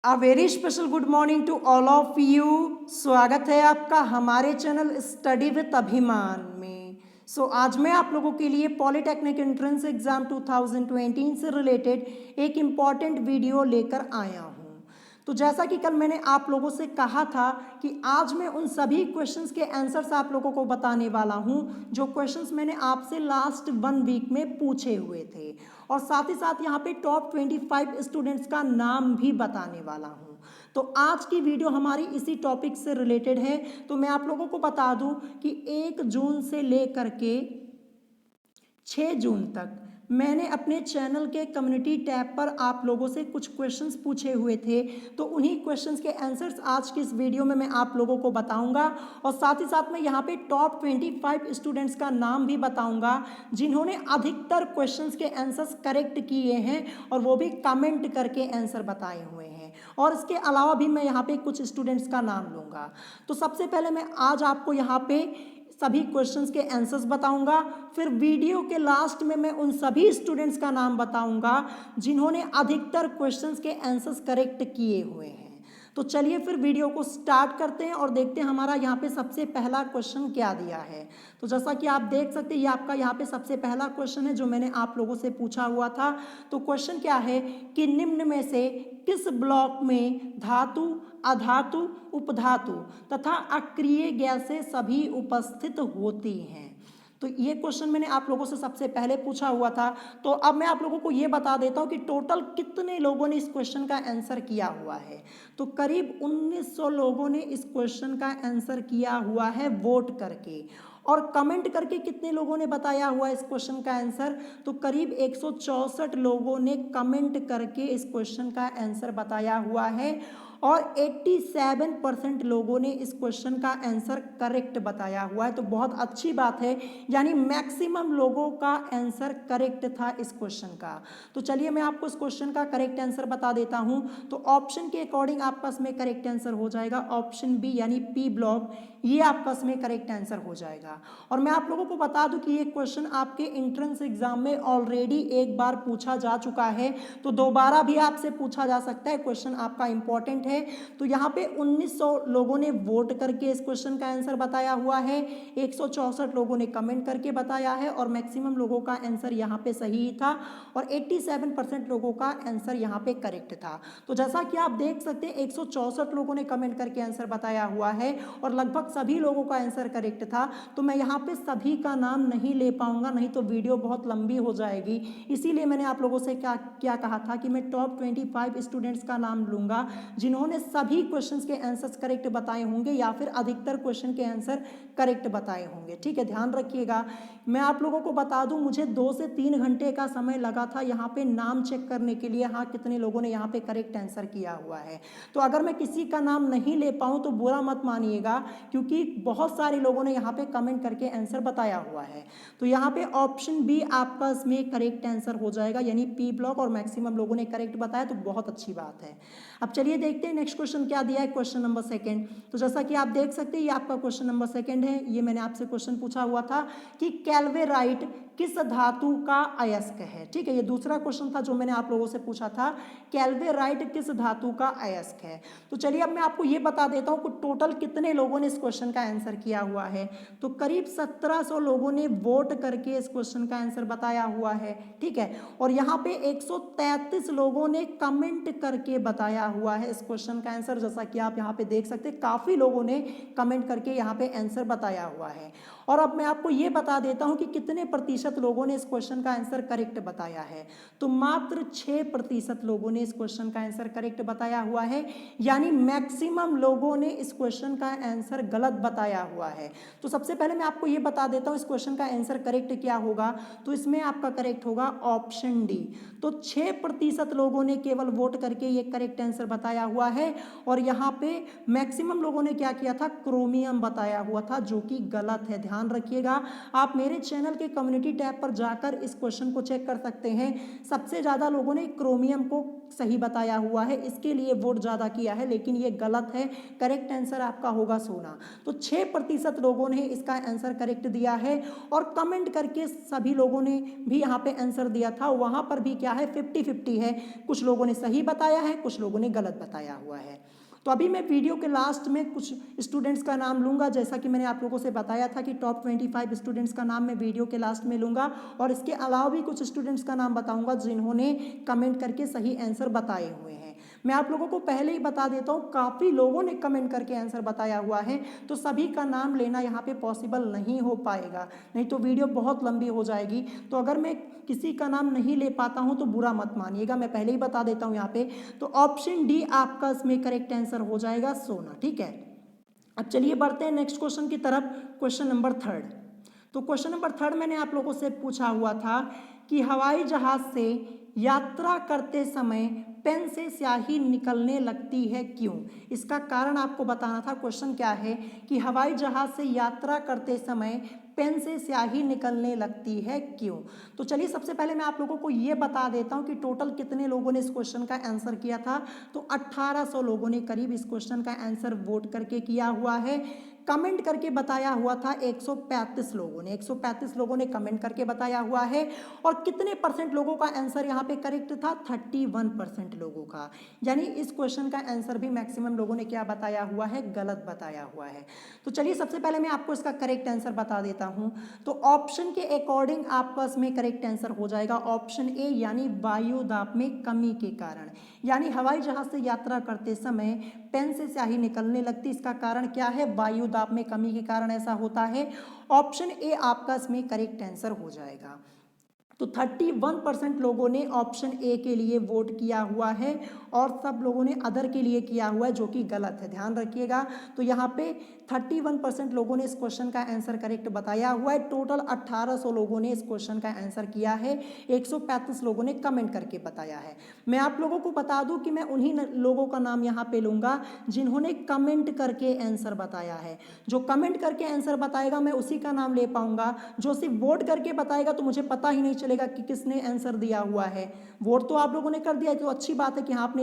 A very special good morning to all of you. स्वागत है आपका हमारे चैनल स्टडी विद अभिमान में। आज मैं आप लोगों के लिए पॉलिटेक्निक एंट्रेंस एग्जाम 2020 से रिलेटेड एक इम्पॉर्टेंट वीडियो लेकर आया हूँ। तो जैसा कि कल मैंने आप लोगों से कहा था कि आज मैं उन सभी क्वेश्चंस के आंसर्स आप लोगों को बताने वाला हूं जो क्वेश्चंस मैंने आपसे लास्ट 1 वीक में पूछे हुए थे, और साथ ही साथ यहाँ पे टॉप 25 स्टूडेंट्स का नाम भी बताने वाला हूँ। तो आज की वीडियो हमारी इसी टॉपिक से रिलेटेड है। तो मैं आप लोगों को बता दूं कि 1 जून से लेकर के 6 जून तक मैंने अपने चैनल के कम्युनिटी टैब पर आप लोगों से कुछ क्वेश्चंस पूछे हुए थे। तो उन्हीं क्वेश्चंस के आंसर्स आज की इस वीडियो में मैं आप लोगों को बताऊंगा, और साथ ही साथ मैं यहाँ पे टॉप 25 स्टूडेंट्स का नाम भी बताऊंगा जिन्होंने अधिकतर क्वेश्चंस के आंसर्स करेक्ट किए हैं, और वो भी कमेंट करके आंसर बताए हुए हैं। और इसके अलावा भी मैं यहाँ पे कुछ स्टूडेंट्स का नाम लूँगा। तो सबसे पहले मैं आज आपको यहाँ पे सभी क्वेश्चंस के आंसर्स बताऊंगा, फिर वीडियो के लास्ट में मैं उन सभी स्टूडेंट्स का नाम बताऊंगा जिन्होंने अधिकतर क्वेश्चंस के आंसर्स करेक्ट किए हुए हैं। तो चलिए फिर वीडियो को स्टार्ट करते हैं और देखते हैं हमारा यहाँ पे सबसे पहला क्वेश्चन क्या दिया है। तो जैसा कि आप देख सकते हैं ये आपका यहाँ पे सबसे पहला क्वेश्चन है जो मैंने आप लोगों से पूछा हुआ था। तो क्वेश्चन क्या है कि निम्न में से किस ब्लॉक में धातु, अधातु, उपधातु तथा अक्रिय गैसें सभी उपस्थित होती हैं। तो ये क्वेश्चन मैंने आप लोगों से सबसे पहले पूछा हुआ था। तो अब मैं आप लोगों को ये बता देता हूँ कि टोटल कितने लोगों ने इस क्वेश्चन का आंसर किया हुआ है। तो करीब 1900 लोगों ने इस क्वेश्चन का आंसर किया हुआ है वोट करके। और कमेंट करके कितने लोगों ने बताया हुआ है इस क्वेश्चन का आंसर? तो करीब 164 लोगों ने कमेंट करके इस क्वेश्चन का आंसर बताया हुआ है, और 87% लोगों ने इस क्वेश्चन का आंसर करेक्ट बताया हुआ है। तो बहुत अच्छी बात है, यानी मैक्सिमम लोगों का आंसर करेक्ट था इस क्वेश्चन का। तो चलिए मैं आपको इस क्वेश्चन का करेक्ट आंसर बता देता हूं। तो ऑप्शन के अकॉर्डिंग आपका इसमें करेक्ट आंसर हो जाएगा ऑप्शन बी, यानी पी ब्लॉक, ये आपका इसमें करेक्ट आंसर हो जाएगा। और मैं आप लोगों को बता दूं कि ये क्वेश्चन आपके एंट्रेंस एग्जाम में ऑलरेडी एक बार पूछा जा चुका है, तो दोबारा भी आपसे पूछा जा सकता है। क्वेश्चन आपका इंपॉर्टेंट है। तो यहाँ पे 1900 लोगों ने वोट करके इस क्वेश्चन का आंसर बताया हुआ है, 164 लोगों ने कमेंट करके बताया है, और मैक्सिमम लोगों का आंसर यहाँ पे सही था, और 87% लोगों का आंसर यहाँ पे करेक्ट था। तो जैसा कि आप देख सकते हैं 164 लोगों ने कमेंट करके आंसर बताया हुआ है, और लगभग सभी लोगों का आंसर करेक्ट था। तो मैं यहाँ पे सभी का नाम नहीं ले पाऊंगा, नहीं तो वीडियो बहुत लंबी हो जाएगी। इसीलिए मैंने आप लोगों से क्या क्या कहा था कि मैं टॉप 25 स्टूडेंट्स का नाम लूंगा जिन्होंने सभी क्वेश्चंस के आंसर्स करेक्ट बताए होंगे, या फिर अधिकतर क्वेश्चन के आंसर करेक्ट बताए होंगे। ठीक है, ध्यान रखिएगा। मैं आप लोगों को बता दूं मुझे 2 से 3 घंटे का समय लगा था यहाँ पे नाम चेक करने के लिए, हाँ कितने लोगों ने यहाँ पे करेक्ट आंसर किया हुआ है। तो अगर मैं किसी का नाम नहीं ले पाऊँ तो बुरा मत मानिएगा, क्योंकि बहुत सारे लोगों ने यहाँ पे कमेंट करके आंसर बताया हुआ है। तो यहाँ पे ऑप्शन बी आपका इसमें करेक्ट आंसर हो जाएगा, यानी पी ब्लॉक, और मैक्सिमम लोगों ने करेक्ट बताया, तो बहुत अच्छी बात है। अब चलिए देखते हैं नेक्स्ट क्वेश्चन क्या दिया है, क्वेश्चन नंबर सेकंड। तो जैसा कि आप देख सकते हैं ये आपका क्वेश्चन नंबर सेकंड है। ये मैंने आपसे क्वेश्चन पूछा हुआ था कि कैल्वेराइट किस धातु का अयस्क है। ठीक है, ये दूसरा क्वेश्चन था जो मैंने आप लोगों से पूछा था, कैल्वेराइट किस धातु का अयस्क है। तो चलिए अब मैं आपको ये बता देता हूँ कि टोटल कितने लोगों ने इस क्वेश्चन का आंसर किया हुआ है। तो करीब 1700 लोगों ने वोट करके इस क्वेश्चन का आंसर बताया हुआ है। ठीक है, और यहाँ पे 133 लोगों ने कमेंट करके बताया हुआ है इस क्वेश्चन का आंसर। जैसा कि आप यहाँ पे देख सकते हैं काफी लोगों ने कमेंट करके यहाँ पे आंसर बताया हुआ है। और अब मैं आपको ये बता देता हूँ कि कितने प्रतिशत लोगों ने इस क्वेश्चन का आंसर करेक्ट बताया है। तो मात्र 6% लोगों ने इस क्वेश्चन का आंसर करेक्ट बताया हुआ है, यानी मैक्सिमम लोगों ने इस क्वेश्चन का आंसर गलत बताया हुआ है। तो सबसे पहले मैं आपको ये बता देता हूँ इस क्वेश्चन का आंसर करेक्ट क्या होगा। तो इसमें आपका करेक्ट होगा ऑप्शन डी। तो 6% लोगों ने केवल वोट करके ये करेक्ट आंसर बताया हुआ है, और यहाँ पे मैक्सिमम लोगों ने क्या किया था, क्रोमियम बताया हुआ था, जो कि गलत है। ध्यान रखिएगा, आप मेरे चैनल के कम्युनिटी टैब पर जाकर इस क्वेश्चन को चेक कर सकते हैं। सबसे ज़्यादा लोगों ने क्रोमियम को सही बताया हुआ है, इसके लिए वोट ज़्यादा किया है, लेकिन ये गलत है। करेक्ट आंसर आपका होगा सोना। तो 6% लोगों ने इसका आंसर करेक्ट दिया है और कमेंट करके सभी लोगों ने भी यहाँ पे आंसर दिया था, वहाँ पर भी क्या है 50-50 है। कुछ लोगों ने सही बताया है, कुछ लोगों ने गलत बताया हुआ है। तो अभी मैं वीडियो के लास्ट में कुछ स्टूडेंट्स का नाम लूँगा, जैसा कि मैंने आप लोगों से बताया था कि टॉप 25 स्टूडेंट्स का नाम मैं वीडियो के लास्ट में लूँगा और इसके अलावा भी कुछ स्टूडेंट्स का नाम बताऊँगा जिन्होंने कमेंट करके सही आंसर बताए हुए हैं। मैं आप लोगों को पहले ही बता देता हूँ, काफ़ी लोगों ने कमेंट करके आंसर बताया हुआ है, तो सभी का नाम लेना यहाँ पे पॉसिबल नहीं हो पाएगा, नहीं तो वीडियो बहुत लंबी हो जाएगी। तो अगर मैं किसी का नाम नहीं ले पाता हूँ तो बुरा मत मानिएगा, मैं पहले ही बता देता हूँ यहाँ पे। तो ऑप्शन डी आपका इसमें करेक्ट आंसर हो जाएगा सोना, ठीक है। अब चलिए बढ़ते हैं नेक्स्ट क्वेश्चन की तरफ, क्वेश्चन नंबर 3। तो क्वेश्चन नंबर 3 मैंने आप लोगों से पूछा हुआ था कि हवाई जहाज से यात्रा करते समय पेन से स्याही निकलने लगती है क्यों? इसका कारण आपको बताना था। क्वेश्चन क्या है कि हवाई जहाज से यात्रा करते समय पेन से स्याही निकलने लगती है क्यों? तो चलिए सबसे पहले मैं आप लोगों को ये बता देता हूँ कि टोटल कितने लोगों ने इस क्वेश्चन का आंसर किया था। तो 1800 लोगों ने करीब इस क्वेश्चन का आंसर वोट करके किया हुआ है। कमेंट करके बताया हुआ था 135 लोगों ने, 135 लोगों ने कमेंट करके बताया हुआ है। और कितने परसेंट लोगों का आंसर यहाँ पे करेक्ट था? 31% लोगों का। यानी इस क्वेश्चन का आंसर भी मैक्सिमम लोगों ने क्या बताया हुआ है? गलत बताया हुआ है। तो चलिए सबसे पहले मैं आपको इसका करेक्ट आंसर बता देता हूँ। तो ऑप्शन के अकॉर्डिंग आपका इसमें करेक्ट आंसर हो जाएगा ऑप्शन ए, यानी वायु दाब में कमी के कारण। यानी हवाई जहाज से यात्रा करते समय पेन से स्याही निकलने लगती, इसका कारण क्या है? वायु दाब में कमी के कारण ऐसा होता है। ऑप्शन ए आपका इसमें करेक्ट आंसर हो जाएगा। तो 31% लोगों ने ऑप्शन ए के लिए वोट किया हुआ है और सब लोगों ने अदर के लिए किया हुआ है, जो कि गलत है, ध्यान रखिएगा। तो यहाँ पे 31% लोगों ने इस क्वेश्चन का आंसर करेक्ट बताया हुआ है। टोटल 1800 लोगों ने इस क्वेश्चन का आंसर किया है, 135 लोगों ने कमेंट करके बताया है। मैं आप लोगों को बता दूं कि मैं उन्हीं लोगों का नाम यहाँ पे लूँगा जिन्होंने कमेंट करके आंसर बताया है। जो कमेंट करके आंसर बताएगा मैं उसी का नाम ले पाऊंगा। जो सिर्फ वोट करके बताएगा तो मुझे पता ही नहीं चलेगा कि किसने आंसर दिया हुआ है। वोट तो आप लोगों ने कर दिया, तो अच्छी बात है कि हाँ आपने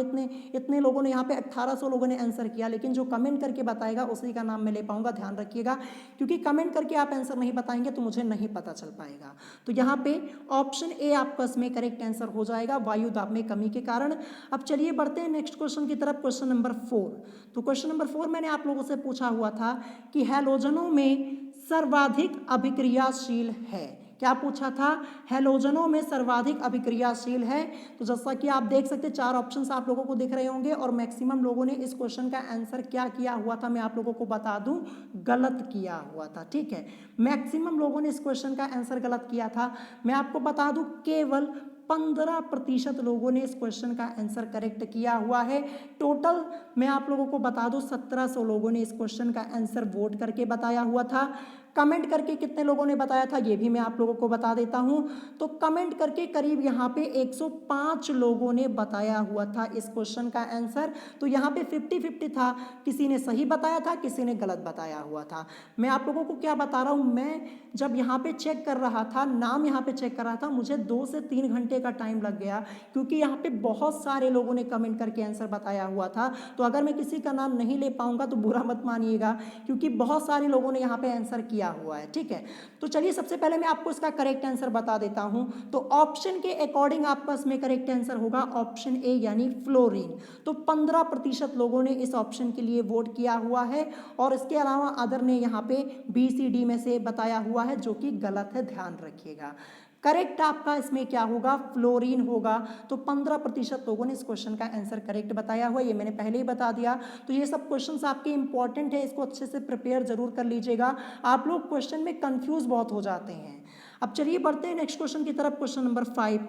इतने लोगों ने यहाँ पे 1800 लोगों ने आंसर किया, लेकिन जो कमेंट करके बताएगा उसी का नाम मैं ले पाऊंगा, ध्यान रखिएगा। क्योंकि कमेंट करके आप आंसर नहीं बताएंगे तो मुझे नहीं पता चल पाएगा। तो यहाँ पे ऑप्शन ए आपका इसमें करेक्ट आंसर हो जाएगा, वायु दाब में कमी के कारण। अब चलिए बढ़ते हैं नेक्स्ट क्वेश्चन की तरफ, क्वेश्चन नंबर 4। तो क्वेश्चन नंबर 4 मैंने आप लोगों से पूछा हुआ था कि हैलोजनों में सर्वाधिक अभिक्रियाशील है। क्या पूछा था? हैलोजनों में सर्वाधिक अभिक्रियाशील है। तो जैसा कि आप देख सकते हैं 4 ऑप्शंस आप लोगों को दिख रहे होंगे और मैक्सिमम लोगों ने इस क्वेश्चन का आंसर क्या किया हुआ था मैं आप लोगों को बता दूं, गलत किया हुआ था, ठीक है। मैक्सिमम लोगों ने इस क्वेश्चन का आंसर गलत किया था। मैं आपको बता दूं केवल 15% लोगों ने इस क्वेश्चन का आंसर करेक्ट किया हुआ है। टोटल मैं आप लोगों को बता दूं 1700 लोगों ने इस क्वेश्चन का आंसर वोट करके बताया हुआ था। कमेंट करके कितने लोगों ने बताया था ये भी मैं आप लोगों को बता देता हूं। तो कमेंट करके करीब यहाँ पे 105 लोगों ने बताया हुआ था इस क्वेश्चन का आंसर। तो यहाँ पे 50-50 था, किसी ने सही बताया था, किसी ने गलत बताया हुआ था। मैं आप लोगों को क्या बता रहा हूँ, मैं जब यहाँ पे चेक कर रहा था, नाम यहाँ पे चेक कर रहा था, मुझे 2 से 3 घंटे का टाइम लग गया, क्योंकि यहाँ पे बहुत सारे लोगों ने कमेंट करके आंसर बताया हुआ था। तो अगर मैं किसी का नाम नहीं ले पाऊंगा तो बुरा मत मानिएगा, क्योंकि बहुत सारे लोगों ने यहाँ पे आंसर किया हुआ है, ठीक है। तो चलिए सबसे पहले मैं आपको इसका करेक्ट आंसर बता देता हूं। तो ऑप्शन के अकॉर्डिंग आपका इसमें करेक्ट आंसर होगा ऑप्शन ए, यानी फ्लोरीन। तो 15% लोगों ने इस ऑप्शन के लिए वोट किया हुआ है और इसके अलावा अदर ने यहाँ पे बी सी डी में से बताया हुआ है, जो कि गलत है, ध्यान रखिएगा। करेक्ट आपका इसमें क्या होगा? फ्लोरीन होगा। तो 15% लोगों ने इस क्वेश्चन का आंसर करेक्ट बताया हुआ, ये मैंने पहले ही बता दिया। तो ये सब क्वेश्चंस आपके इंपॉर्टेंट है, इसको अच्छे से प्रिपेयर जरूर कर लीजिएगा। आप लोग क्वेश्चन में कंफ्यूज बहुत हो जाते हैं। अब चलिए बढ़ते हैं नेक्स्ट क्वेश्चन की तरफ, क्वेश्चन नंबर 5।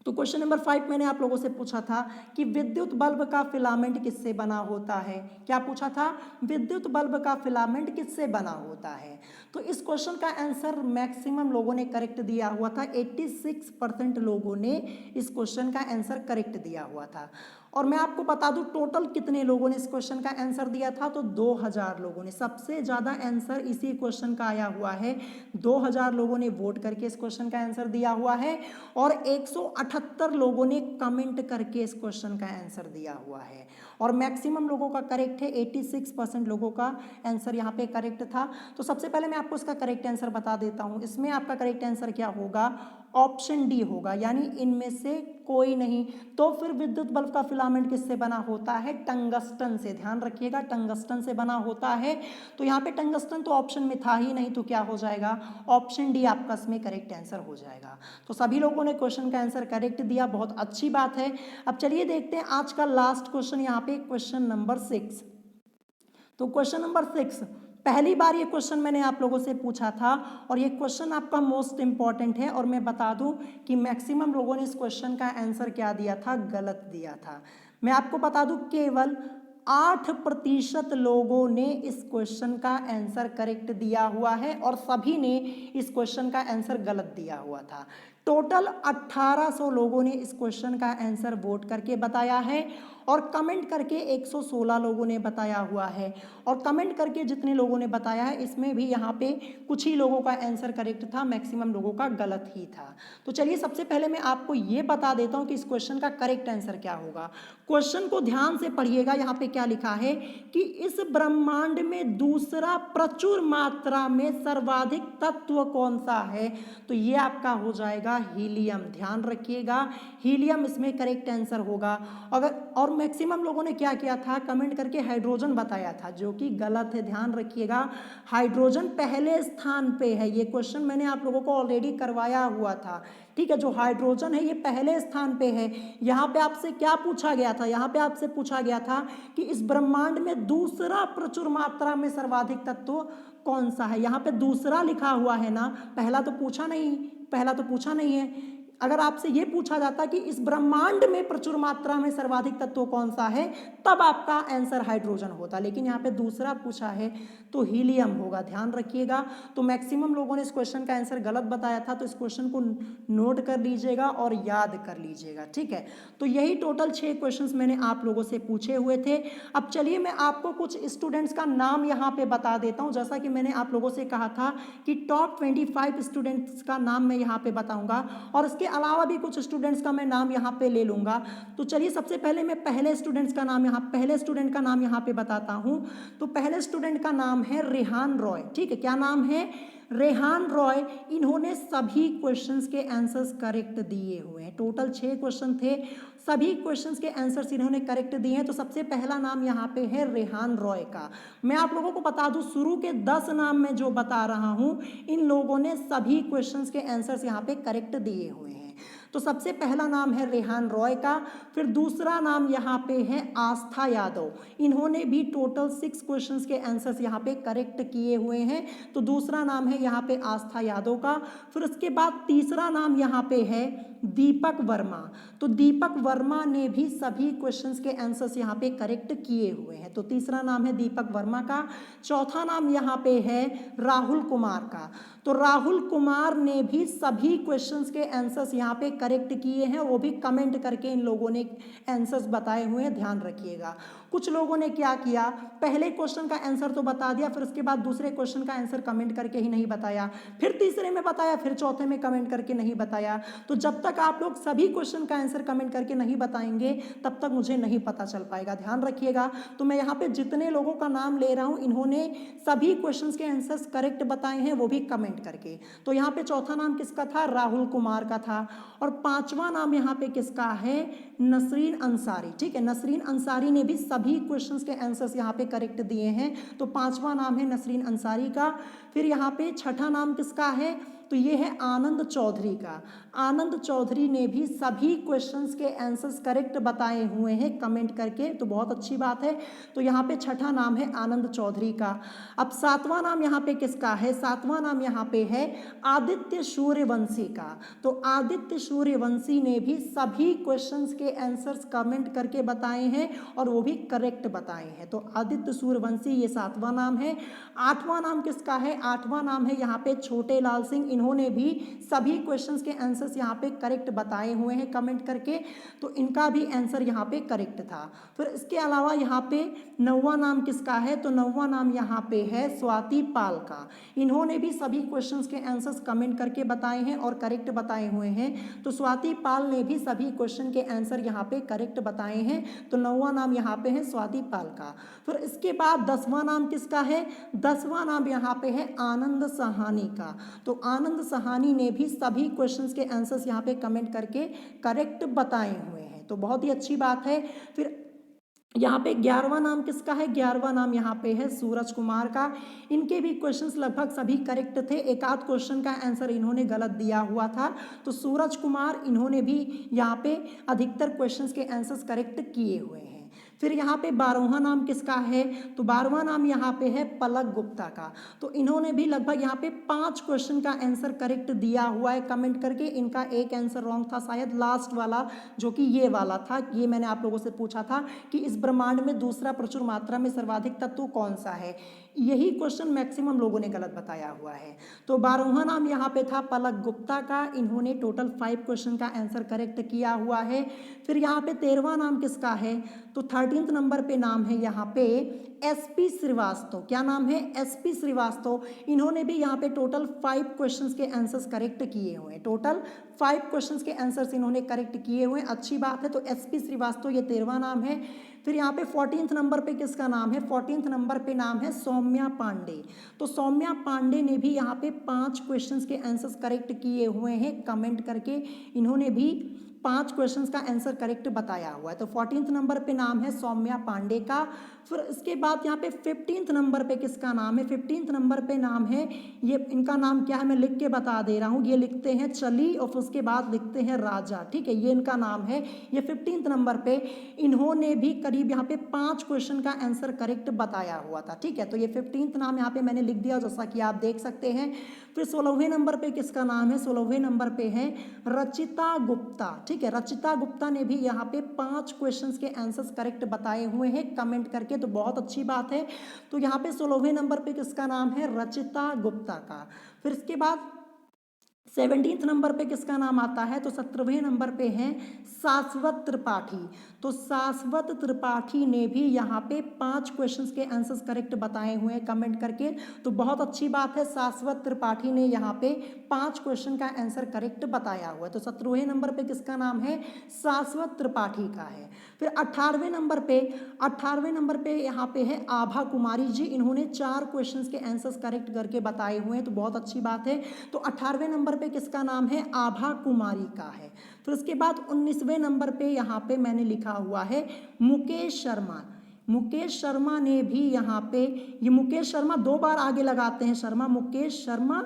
तो क्वेश्चन नंबर 5 मैंने आप लोगों से पूछा था कि विद्युत बल्ब का फिलामेंट किससे बना होता है। क्या पूछा था? विद्युत बल्ब का फिलामेंट किससे बना होता है। तो इस क्वेश्चन का आंसर मैक्सिमम लोगों ने करेक्ट दिया हुआ था, 86% लोगों ने इस क्वेश्चन का आंसर करेक्ट दिया हुआ था। और मैं आपको बता दूं टोटल कितने लोगों ने इस क्वेश्चन का आंसर दिया था, तो 2000 लोगों ने। सबसे ज़्यादा आंसर इसी क्वेश्चन का आया हुआ है। 2000 लोगों ने वोट करके इस क्वेश्चन का आंसर दिया हुआ है और 178 लोगों ने कमेंट करके इस क्वेश्चन का आंसर दिया हुआ है। और मैक्सिमम लोगों का करेक्ट है, 86% लोगों का आंसर यहाँ पे करेक्ट था। तो सबसे पहले मैं आपको इसका करेक्ट आंसर बता देता हूँ। इसमें आपका करेक्ट आंसर क्या होगा, ऑप्शन डी होगा, यानी इनमें से कोई नहीं। तो फिर विद्युत बल्ब का फिलामेंट किससे बना होता है, टंगस्टन से। ध्यान रखिएगा, टंगस्टन से बना होता है। तो यहाँ पे टंगस्टन तो ऑप्शन में था ही नहीं, तो क्या हो जाएगा, ऑप्शन डी आपका इसमें करेक्ट आंसर हो जाएगा। तो सभी लोगों ने क्वेश्चन का आंसर करेक्ट दिया, बहुत अच्छी बात है। अब चलिए देखते हैं आज का लास्ट क्वेश्चन, यहाँ पे क्वेश्चन नंबर 6। तो क्वेश्चन नंबर 6, पहली बार ये क्वेश्चन मैंने आप लोगों से पूछा था और ये क्वेश्चन आपका मोस्ट इंपॉर्टेंट है। और मैं बता दूं कि मैक्सिमम लोगों ने इस क्वेश्चन का आंसर क्या दिया था, गलत दिया था। मैं आपको बता दूं केवल 8% लोगों ने इस क्वेश्चन का आंसर करेक्ट दिया हुआ है और सभी ने इस क्वेश्चन का आंसर गलत दिया हुआ था। टोटल 1800 लोगों ने इस क्वेश्चन का आंसर वोट करके बताया है और कमेंट करके 116 लोगों ने बताया हुआ है। और कमेंट करके जितने लोगों ने बताया है इसमें भी यहाँ पे कुछ ही लोगों का आंसर करेक्ट था, मैक्सिमम लोगों का गलत ही था। तो चलिए सबसे पहले मैं आपको ये बता देता हूँ कि इस क्वेश्चन का करेक्ट आंसर क्या होगा। क्वेश्चन को ध्यान से पढ़िएगा, यहाँ पे क्या लिखा है कि इस ब्रह्मांड में दूसरा प्रचुर मात्रा में सर्वाधिक तत्व कौन सा है, तो ये आपका हो जाएगा हीलियम। ध्यान रखिएगा, हीलियम इसमें करेक्ट आंसर होगा। अगर और मैक्सिमम लोगों ने क्या किया था, कमेंट करके हाइड्रोजन बताया था, जो कि गलत है। ध्यान रखिएगा, हाइड्रोजन पहले स्थान पे है। ये क्वेश्चन मैंने आप लोगों को ऑलरेडी करवाया हुआ था, ठीक है। जो हाइड्रोजन है ये पहले स्थान पे है। यहाँ पे आपसे क्या पूछा गया था, यहाँ पे आपसे पूछा गया था कि इस ब्रह्मांड में दूसरा प्रचुर मात्रा में सर्वाधिक तत्व कौन सा है। यहाँ पे दूसरा लिखा हुआ है ना, पहला तो पूछा नहीं, पहला तो पूछा नहीं है। अगर आपसे ये पूछा जाता कि इस ब्रह्मांड में प्रचुर मात्रा में सर्वाधिक तत्व कौन सा है, तब आपका आंसर हाइड्रोजन होता, लेकिन यहाँ पे दूसरा पूछा है तो हीलियम होगा। ध्यान रखिएगा। तो मैक्सिमम लोगों ने इस क्वेश्चन का आंसर गलत बताया था, तो इस क्वेश्चन को नोट कर लीजिएगा और याद कर लीजिएगा, ठीक है। तो यही टोटल 6 क्वेश्चंस मैंने आप लोगों से पूछे हुए थे। अब चलिए मैं आपको कुछ स्टूडेंट्स का नाम यहाँ पे बता देता हूँ। जैसा कि मैंने आप लोगों से कहा था कि टॉप 25 स्टूडेंट्स का नाम मैं यहाँ पे बताऊँगा और इसके अलावा भी कुछ स्टूडेंट्स का मैं नाम यहाँ पे ले लूँगा। तो चलिए सबसे पहले मैं पहले स्टूडेंट का नाम यहाँ पे बताता हूँ। तो पहले स्टूडेंट का नाम है रेहान रॉय, ठीक है। क्या नाम है, रेहान रॉय। इन्होंने सभी क्वेश्चंस के आंसर्स करेक्ट दिए हुए हैं। टोटल 6 क्वेश्चन थे, सभी क्वेश्चंस के आंसर्स इन्होंने करेक्ट दिए हैं। तो सबसे पहला नाम यहाँ पे है रेहान रॉय का। मैं आप लोगों को बता दूं शुरू के 10 नाम मैं जो बता रहा हूँ, इन लोगों ने सभी क्वेश्चंस के आंसर्स यहाँ पे करेक्ट दिए हुए हैं। तो सबसे पहला नाम है रेहान रॉय का। फिर दूसरा नाम यहाँ पे है आस्था यादव। इन्होंने भी टोटल 6 क्वेश्चंस के आंसर्स यहाँ पे करेक्ट किए हुए हैं। तो दूसरा नाम है यहाँ पे आस्था यादव का। फिर उसके बाद तीसरा नाम यहाँ पे है दीपक वर्मा। तो दीपक वर्मा ने भी सभी क्वेश्चंस के आंसर्स यहाँ पे करेक्ट किए हुए हैं। तो तीसरा नाम है दीपक वर्मा का। चौथा नाम यहाँ पे है राहुल कुमार का। तो राहुल कुमार ने भी सभी क्वेश्चंस के आंसर्स यहाँ पे करेक्ट किए हैं, वो भी कमेंट करके इन लोगों ने आंसर्स बताए हुए हैं। ध्यान रखिएगा, कुछ लोगों ने क्या किया, पहले क्वेश्चन का आंसर तो बता दिया, फिर उसके बाद दूसरे क्वेश्चन का आंसर कमेंट करके ही नहीं बताया, फिर तीसरे में बताया, फिर चौथे में कमेंट करके नहीं बताया। तो जब तक आप लोग सभी क्वेश्चन का आंसर कमेंट करके नहीं बताएंगे तब तक मुझे नहीं पता चल पाएगा। ध्यान रखिएगा। तो मैं यहाँ पे जितने लोगों का नाम ले रहा हूँ, इन्होंने सभी क्वेश्चन के आंसर्स करेक्ट बताए हैं, वो भी कमेंट करके। तो यहाँ पे चौथा नाम किसका था, राहुल कुमार का था। और पांचवा नाम यहाँ पे किसका है, नसरीन अंसारी, ठीक है। नसरीन अंसारी ने भी सभी क्वेश्चंस के आंसर्स यहाँ पे करेक्ट दिए हैं। तो पांचवा नाम है नसरीन अंसारी का। फिर यहाँ पे छठा नाम किसका है, तो ये है आनंद चौधरी का। आनंद चौधरी ने भी सभी क्वेश्चंस के आंसर्स करेक्ट बताए हुए हैं कमेंट करके, तो बहुत अच्छी बात है। तो यहाँ पे छठा नाम है आनंद चौधरी का। अब सातवां नाम यहाँ पे किसका है, सातवां नाम यहाँ पे है आदित्य सूर्यवंशी का। तो आदित्य सूर्यवंशी ने भी सभी क्वेश्चंस के आंसर्स कमेंट करके बताए हैं और वो भी करेक्ट बताए हैं। तो आदित्य सूर्यवंशी ये सातवां नाम है। आठवां नाम किसका है, आठवां नाम है यहाँ पे छोटे लाल सिंह। इन्होंने भी सभी क्वेश्चंस के आंसर्स यहाँ पे करेक्ट बताए हुए हैं कमेंट करके, तो इनका भी आंसर यहाँ पे करेक्ट था। फिर इसके अलावा यहाँ पे 9वां नाम किसका है, तो 9वां नाम यहाँ पे है स्वाति पाल का। इन्होंने भी सभी क्वेश्चंस के आंसर्स कमेंट करके बताए हैं और करेक्ट बताए हुए हैं। तो स्वाति पाल ने भी सभी क्वेश्चन के आंसर यहाँ पे करेक्ट बताए हैं, तो 9वां नाम यहाँ पे है स्वाति पाल का। फिर इसके बाद 10वां नाम किसका है, 10वां नाम यहाँ पे है आनंद सहानी का। तो आनंद सहानी ने भी सभी क्वेश्चंस के आंसर्स यहाँ पे कमेंट करके करेक्ट बताए हुए हैं, तो बहुत ही अच्छी बात है। फिर यहाँ पे 11वां नाम किसका है, 11वां नाम यहाँ पे है सूरज कुमार का। इनके भी क्वेश्चंस लगभग सभी करेक्ट थे, एक आध क्वेश्चन का आंसर इन्होंने गलत दिया हुआ था। तो सूरज कुमार इन्होंने भी यहाँ पे अधिकतर क्वेश्चंस के आंसर्स करेक्ट किए हुए हैं। फिर यहाँ पे 12वां नाम किसका है, तो 12वां नाम यहाँ पे है पलक गुप्ता का। तो इन्होंने भी लगभग यहाँ पे 5 क्वेश्चन का आंसर करेक्ट दिया हुआ है कमेंट करके। इनका एक आंसर रॉन्ग था शायद लास्ट वाला, जो कि ये वाला था। ये मैंने आप लोगों से पूछा था कि इस ब्रह्मांड में दूसरा प्रचुर मात्रा में सर्वाधिक तत्व कौन सा है, यही क्वेश्चन मैक्सिमम लोगों ने गलत बताया हुआ है। तो 12वां नाम यहाँ पे था पलक गुप्ता का, इन्होंने टोटल 5 क्वेश्चन का आंसर करेक्ट किया हुआ है। फिर यहाँ पे 13वां नाम किसका है, तो 13th नंबर पे नाम है यहाँ पे SP श्रीवास्तव। क्या नाम है, SP श्रीवास्तव। इन्होंने भी यहाँ पे टोटल 5 क्वेश्चंस के आंसर्स करेक्ट किए हुए हैं, टोटल 5 क्वेश्चंस के आंसर्स इन्होंने करेक्ट किए हुए हैं, अच्छी बात है। तो SP श्रीवास्तव ये 13वां नाम है। फिर यहाँ पे 14th नंबर पे किसका नाम है, 14th नंबर पे नाम है सौम्या पांडे। तो सौम्या पांडे ने भी यहाँ पे 5 क्वेश्चंस के आंसर्स करेक्ट किए हुए हैं कमेंट करके। इन्होंने भी 5 क्वेश्चंस का आंसर करेक्ट बताया हुआ है। तो 14th नंबर पे नाम है सौम्या पांडे का। फिर इसके बाद यहाँ पे 15th नंबर पे किसका नाम है, 15th नंबर पे नाम है, ये इनका नाम क्या है मैं लिख के बता दे रहा हूँ, ये लिखते हैं चली और उसके बाद लिखते हैं राजा, ठीक है, ये इनका नाम है। ये 15th नंबर पे इन्होंने भी करीब यहाँ पे 5 क्वेश्चन का आंसर करेक्ट बताया हुआ था, ठीक है। तो ये 15th नाम यहाँ पे मैंने लिख दिया जैसा कि आप देख सकते हैं। फिर 16वें नंबर पे किसका नाम है, 16वें नंबर पे है रचिता गुप्ता, ठीक है। रचिता गुप्ता ने भी यहाँ पे 5 क्वेश्चंस के आंसर्स करेक्ट बताए हुए हैं कमेंट करके, तो बहुत अच्छी बात है। तो यहाँ पे 16वें नंबर पे किसका नाम है, रचिता गुप्ता का। फिर इसके बाद 17th नंबर पे किसका नाम आता है, तो 17वें नंबर पे है शाश्वत त्रिपाठी। तो शाश्वत त्रिपाठी ने भी यहाँ पे 5 क्वेश्चंस के आंसर्स करेक्ट बताए हुए हैं कमेंट करके, तो बहुत अच्छी बात है। शाश्वत त्रिपाठी ने यहाँ पे 5 क्वेश्चन का आंसर करेक्ट बताया हुआ है। तो 17वें नंबर पे किसका नाम है, शाश्वत त्रिपाठी का है। फिर 18वें नंबर पे यहाँ पे है आभा कुमारी जी। इन्होंने 4 क्वेश्चंस के आंसर्स करेक्ट करके बताए हुए हैं, तो बहुत अच्छी बात है। तो 18वें नंबर पे किसका नाम है, आभा कुमारी का है। फिर उसके बाद 19वें नंबर पे यहाँ पे मैंने लिखा हुआ है मुकेश शर्मा। मुकेश शर्मा ने भी यहाँ पे, ये मुकेश शर्मा 2 बार आगे लगाते हैं शर्मा, मुकेश शर्मा,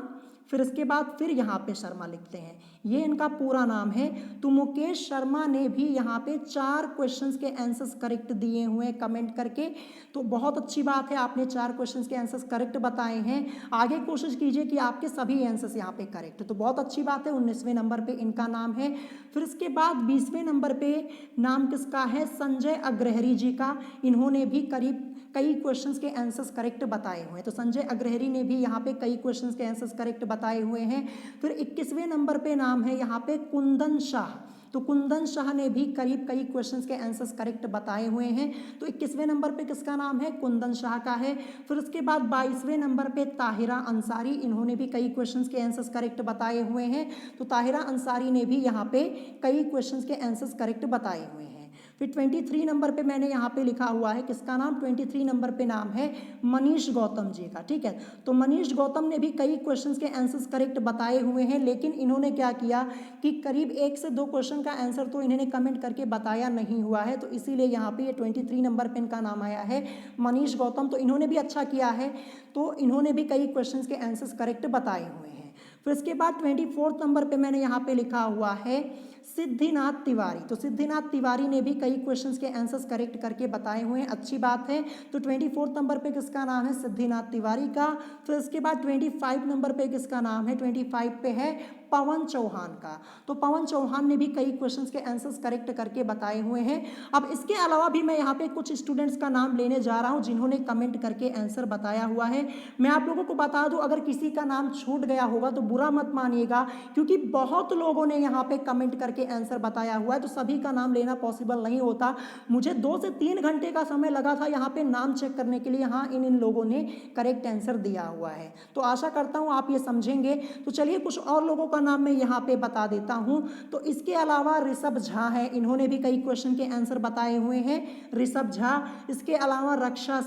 फिर इसके बाद फिर यहाँ पे शर्मा लिखते हैं, ये इनका पूरा नाम है। तो मुकेश शर्मा ने भी यहाँ पे 4 क्वेश्चंस के आंसर्स करेक्ट दिए हुए हैं कमेंट करके, तो बहुत अच्छी बात है, आपने 4 क्वेश्चंस के आंसर्स करेक्ट बताए हैं। आगे कोशिश कीजिए कि आपके सभी आंसर्स यहाँ पे करेक्ट, तो बहुत अच्छी बात है। 19वें नंबर पे इनका नाम है। फिर इसके बाद 20वें नंबर पे नाम किसका है, संजय अग्रहरी जी का। इन्होंने भी करीब कई क्वेश्चंस के आंसर्स करेक्ट बताए हुए हैं, तो संजय अग्रहरी ने भी यहाँ पे कई क्वेश्चंस के आंसर्स करेक्ट बताए हुए हैं। फिर 21वें नंबर पे नाम है यहाँ पे कुंदन शाह। तो कुंदन शाह ने भी करीब कई क्वेश्चंस के आंसर्स करेक्ट बताए हुए हैं, तो 21वें नंबर पे किसका नाम है, कुंदन शाह का है। फिर उसके बाद 22वें नंबर पे ताहिरा अंसारी, इन्होंने भी कई क्वेश्चंस के आंसर्स करेक्ट बताए हुए हैं, तो ताहिरा अंसारी ने भी यहाँ पे कई क्वेश्चंस के आंसर्स करेक्ट बताए हुए हैं। फिर 23 नंबर पे मैंने यहाँ पे लिखा हुआ है किसका नाम, 23 नंबर पे नाम है मनीष गौतम जी का, ठीक है। तो मनीष गौतम ने भी कई क्वेश्चंस के आंसर्स करेक्ट बताए हुए हैं, लेकिन इन्होंने क्या किया कि करीब 1 से 2 क्वेश्चन का आंसर तो इन्होंने कमेंट करके बताया नहीं हुआ है, तो इसीलिए यहाँ पे ये 23 नंबर पे इनका नाम आया है मनीष गौतम। तो इन्होंने भी अच्छा किया है, तो इन्होंने भी कई क्वेश्चन के आंसर्स करेक्ट बताए हुए हैं। फिर इसके बाद 24 नंबर पे मैंने यहाँ पे लिखा हुआ है सिद्धिनाथ तिवारी। तो सिद्धिनाथ तिवारी ने भी कई क्वेश्चंस के आंसर्स करेक्ट करके बताए हुए हैं, अच्छी बात है। तो 24 नंबर पे किसका नाम है? सिद्धिनाथ तिवारी का। फिर इसके बाद 25 नंबर पे किसका नाम है? 25 पे है पवन चौहान का। तो पवन चौहान ने भी कई क्वेश्चंस के आंसर्स करेक्ट करके बताए हुए हैं। अब इसके अलावा भी मैं यहाँ पे कुछ स्टूडेंट्स का नाम लेने जा रहा हूँ जिन्होंने कमेंट करके आंसर बताया हुआ है। मैं आप लोगों को बता दूं, अगर किसी का नाम छूट गया होगा तो बुरा मत मानिएगा, क्योंकि बहुत लोगों ने यहाँ पे कमेंट करके आंसर बताया हुआ है, तो सभी का नाम लेना पॉसिबल नहीं होता। मुझे 2 से 3 घंटे का समय लगा था यहाँ पे नाम चेक करने के लिए। हाँ, इन लोगों ने करेक्ट आंसर दिया हुआ है, तो आशा करता हूँ आप ये समझेंगे। तो चलिए कुछ और लोगों का नाम मैं यहाँ पे बता देता हूँ। तो इसके अलावा ऋषभ झा है, इन्होंने भी कई क्वेश्चन के आंसर बताए हुए हैं, ऋषभ झा। इसके अलावा रक्षा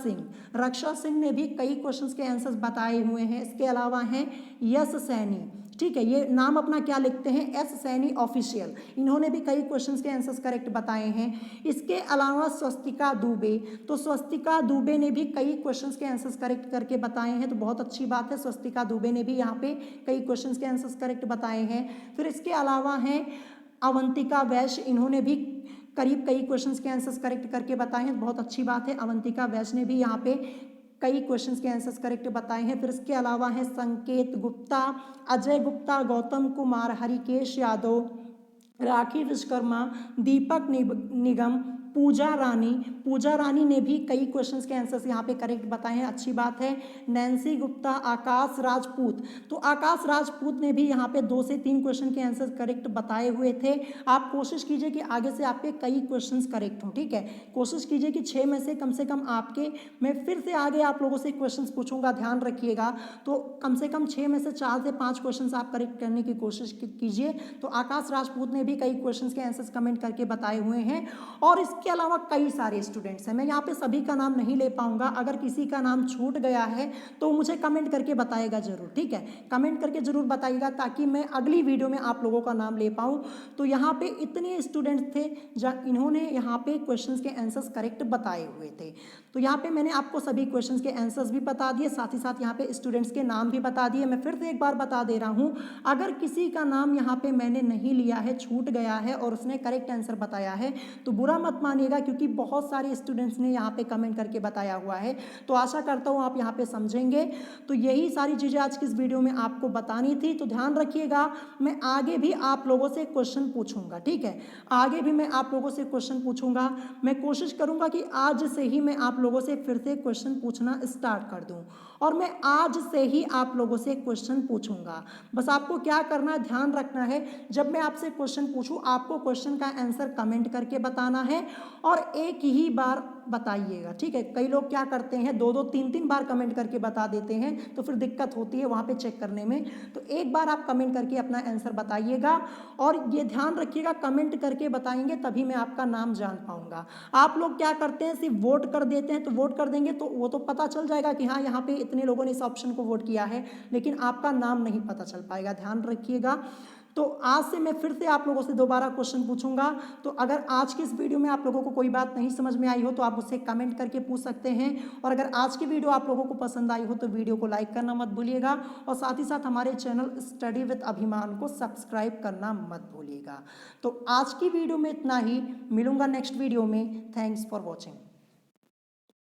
सिंह ने भी कई क्वेश्चंस के आंसर्स बताए हुए हैं। इसके अलावा हैं यश सैनी, ठीक है, ये नाम अपना क्या लिखते हैं? S Saini official. इन्होंने भी कई क्वेश्चंस के आंसर्स करेक्ट बताए हैं। इसके अलावा स्वस्तिका दुबे, तो स्वस्तिका दुबे ने भी कई क्वेश्चंस के आंसर्स करेक्ट करके बताए हैं, तो बहुत अच्छी बात है। स्वस्तिका दुबे ने भी यहाँ पे कई क्वेश्चंस के आंसर्स करेक्ट बताए हैं। फिर इसके अलावा हैं अवंतिका वैश्य, इन्होंने भी करीब कई क्वेश्चंस के आंसर्स करेक्ट करके बताए हैं, बहुत अच्छी बात है। अवंतिका वैश्य ने भी यहाँ पे कई क्वेश्चंस के आंसर्स करेक्ट बताए हैं। फिर इसके अलावा है संकेत गुप्ता, अजय गुप्ता, गौतम कुमार, हरिकेश यादव, राखी विश्वकर्मा, दीपक निगम, पूजा रानी ने भी कई क्वेश्चंस के आंसर्स यहाँ पे करेक्ट बताए हैं, अच्छी बात है। नैन्सी गुप्ता, आकाश राजपूत, तो आकाश राजपूत ने भी यहाँ पे 2 से 3 क्वेश्चन के आंसर्स करेक्ट बताए हुए थे। आप कोशिश कीजिए कि आगे से आपके कई क्वेश्चंस करेक्ट हों, ठीक है। कोशिश कीजिए कि 6 में से कम आपके, मैं फिर से आगे आप लोगों से क्वेश्चंस पूछूंगा, ध्यान रखिएगा। तो कम से कम 6 में से 4 से 5 क्वेश्चंस आप करेक्ट करने की कोशिश कीजिए। तो आकाश राजपूत ने भी कई क्वेश्चंस के आंसर्स कमेंट करके बताए हुए हैं। और इसके अलावा कई सारे स्टूडेंट्स हैं, मैं यहाँ पे सभी का नाम नहीं ले पाऊंगा। अगर किसी का नाम छूट गया है तो मुझे कमेंट करके बताएगा जरूर, ठीक है। कमेंट करके जरूर बताइएगा ताकि मैं अगली वीडियो में आप लोगों का नाम ले पाऊं। तो यहाँ पे इतने स्टूडेंट्स थे इन्होंने यहाँ पे क्वेश्चंस के आंसर्स करेक्ट बताए हुए थे। तो यहाँ पे मैंने आपको सभी क्वेश्चंस के आंसर्स भी बता दिए, साथ ही साथ यहाँ पे स्टूडेंट्स के नाम भी बता दिए। मैं फिर से एक बार बता दे रहा हूँ, अगर किसी का नाम यहाँ पे मैंने नहीं लिया है, छूट गया है और उसने करेक्ट आंसर बताया है तो बुरा मत मानिएगा, क्योंकि बहुत सारे स्टूडेंट्स ने यहाँ पे कमेंट करके बताया हुआ है। तो आशा करता हूँ आप यहाँ पे समझेंगे। तो यही सारी चीज़ें आज की इस वीडियो में आपको बतानी थी। तो ध्यान रखिएगा, मैं आगे भी आप लोगों से क्वेश्चन पूछूंगा, ठीक है। आगे भी मैं आप लोगों से क्वेश्चन पूछूंगा। मैं कोशिश करूंगा कि आज से ही मैं आप लोगों से फिर से क्वेश्चन पूछना स्टार्ट कर दूं, और मैं आज से ही आप लोगों से क्वेश्चन पूछूंगा। बस आपको क्या करना है, ध्यान रखना है, जब मैं आपसे क्वेश्चन पूछूं आपको क्वेश्चन का आंसर कमेंट करके बताना है और एक ही बार बताइएगा, ठीक है। कई लोग क्या करते हैं, 2-2 3-3 बार कमेंट करके बता देते हैं, तो फिर दिक्कत होती है वहाँ पे चेक करने में। तो एक बार आप कमेंट करके अपना आंसर बताइएगा, और ये ध्यान रखिएगा कमेंट करके बताएंगे तभी मैं आपका नाम जान पाऊंगा। आप लोग क्या करते हैं, सिर्फ वोट कर देते हैं, तो वोट कर देंगे तो वो तो पता चल जाएगा कि हाँ यहाँ पे इतने लोगों ने इस ऑप्शन को वोट किया है, लेकिन आपका नाम नहीं पता चल पाएगा, ध्यान रखिएगा। तो आज से मैं फिर से आप लोगों से दोबारा क्वेश्चन पूछूंगा। तो अगर आज की इस वीडियो में आप लोगों को कोई बात नहीं समझ में आई हो तो आप उससे कमेंट करके पूछ सकते हैं, और अगर आज की वीडियो आप लोगों को पसंद आई हो तो वीडियो को लाइक करना मत भूलिएगा, और साथ ही साथ हमारे चैनल स्टडी विद अभिमान को सब्सक्राइब करना मत भूलिएगा। तो आज की वीडियो में इतना ही, मिलूंगा नेक्स्ट वीडियो में। Thanks for watching.